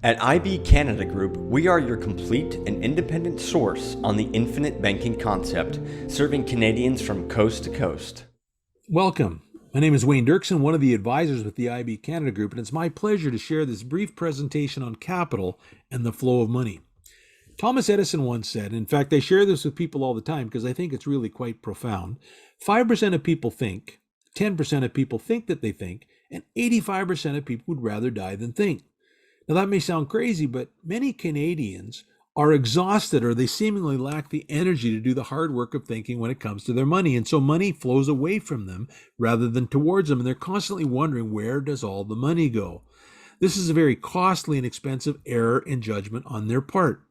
At IB Canada Group, we are your complete and independent source on the infinite banking concept, serving Canadians from coast to coast. Welcome. My name is Wayne Durksen, one of the advisors with the IB Canada Group, and it's my pleasure to share this brief presentation on capital and the flow of money. Thomas Edison once said, in fact, I share this with people all the time because I think it's really quite profound, 5% of people think, 10% of people think that they think, and 85% of people would rather die than think. Now, that may sound crazy, but many Canadians are exhausted or they seemingly lack the energy to do the hard work of thinking when it comes to their money. And so money flows away from them rather than towards them. And they're constantly wondering, where does all the money go? This is a very costly and expensive error in judgment on their part.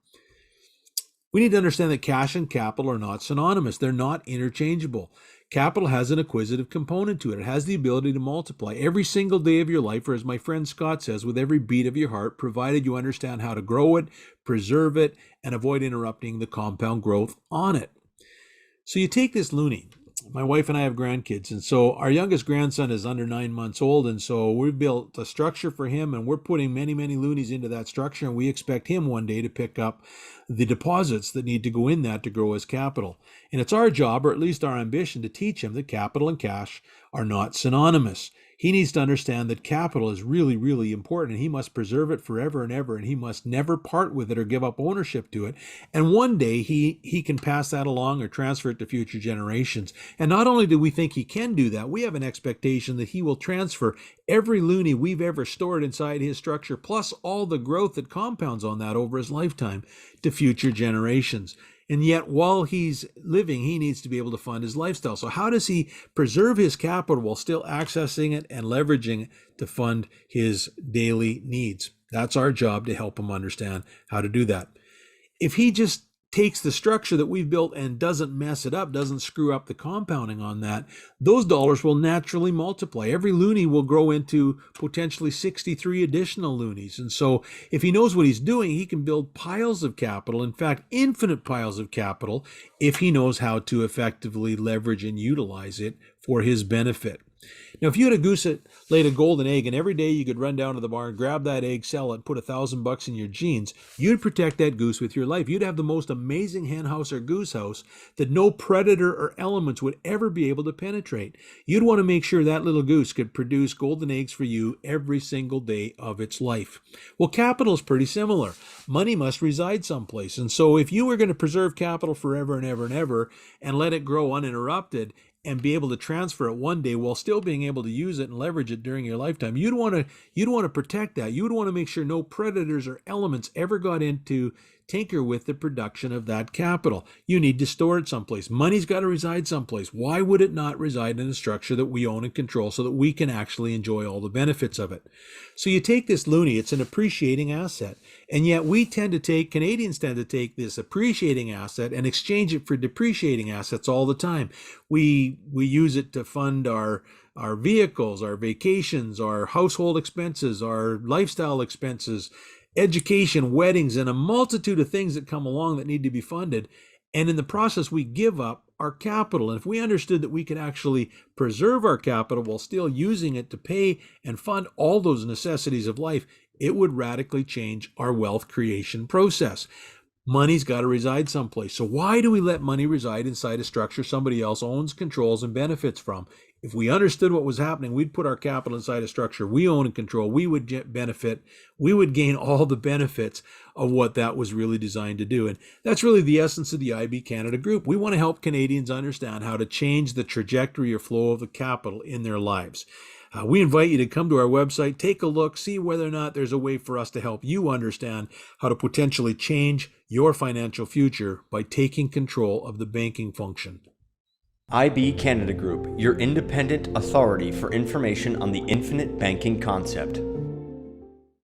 We need to understand that cash and capital are not synonymous. They're not interchangeable. Capital has an acquisitive component to it. It has the ability to multiply every single day of your life, or as my friend Scott says, with every beat of your heart, provided you understand how to grow it, preserve it, and avoid interrupting the compound growth on it. So you take this loonie. My wife and I have grandkids, and so our youngest grandson is under 9 months old, and so we've built a structure for him, and we're putting many, many loonies into that structure, and we expect him one day to pick up the deposits that need to go in that to grow his capital. And it's our job, or at least our ambition, to teach him that capital and cash are not synonymous. He needs to understand that capital is really, really important, and he must preserve it forever and ever, and he must never part with it or give up ownership to it. And one day he can pass that along or transfer it to future generations. And not only do we think he can do that, we have an expectation that he will transfer every loonie we've ever stored inside his structure, plus all the growth that compounds on that over his lifetime, to future generations. And yet, while he's living, he needs to be able to fund his lifestyle. So how does he preserve his capital while still accessing it and leveraging it to fund his daily needs? That's our job, to help him understand how to do that. If he just takes the structure that we've built and doesn't mess it up, doesn't screw up the compounding on that, those dollars will naturally multiply. Every loonie will grow into potentially 63 additional loonies. And so if he knows what he's doing, he can build piles of capital, in fact, infinite piles of capital, if he knows how to effectively leverage and utilize it for his benefit. Now, if you had a goose that laid a golden egg and every day you could run down to the barn, grab that egg, sell it, put $1,000 in your jeans, you'd protect that goose with your life. You'd have the most amazing hen house or goose house that no predator or elements would ever be able to penetrate. You'd want to make sure that little goose could produce golden eggs for you every single day of its life. Well, capital is pretty similar. Money must reside someplace. And so if you were going to preserve capital forever and ever and ever and let it grow uninterrupted, and be able to transfer it one day while still being able to use it and leverage it during your lifetime, you'd want to protect that. You would want to make sure no predators or elements ever got in to tinker with the production of that capital. You need to store it someplace. Money's got to reside someplace. Why would it not reside in a structure that we own and control so that we can actually enjoy all the benefits of it? So you take this loonie, it's an appreciating asset. And yet Canadians tend to take this appreciating asset and exchange it for depreciating assets all the time. We use it to fund our vehicles, our vacations, our household expenses, our lifestyle expenses, education, weddings, and a multitude of things that come along that need to be funded. And in the process, we give up our capital. And if we understood that we could actually preserve our capital while still using it to pay and fund all those necessities of life, it would radically change our wealth creation process. Money's got to reside someplace. So why do we let money reside inside a structure somebody else owns, controls, and benefits from? If we understood what was happening, we'd put our capital inside a structure we own and control. We would benefit. We would gain all the benefits of what that was really designed to do. And that's really the essence of the IB Canada Group. We want to help Canadians understand how to change the trajectory or flow of the capital in their lives. We invite you to come to our website, take a look, see whether or not there's a way for us to help you understand how to potentially change your financial future by taking control of the banking function. IB Canada Group, your independent authority for information on the infinite banking concept.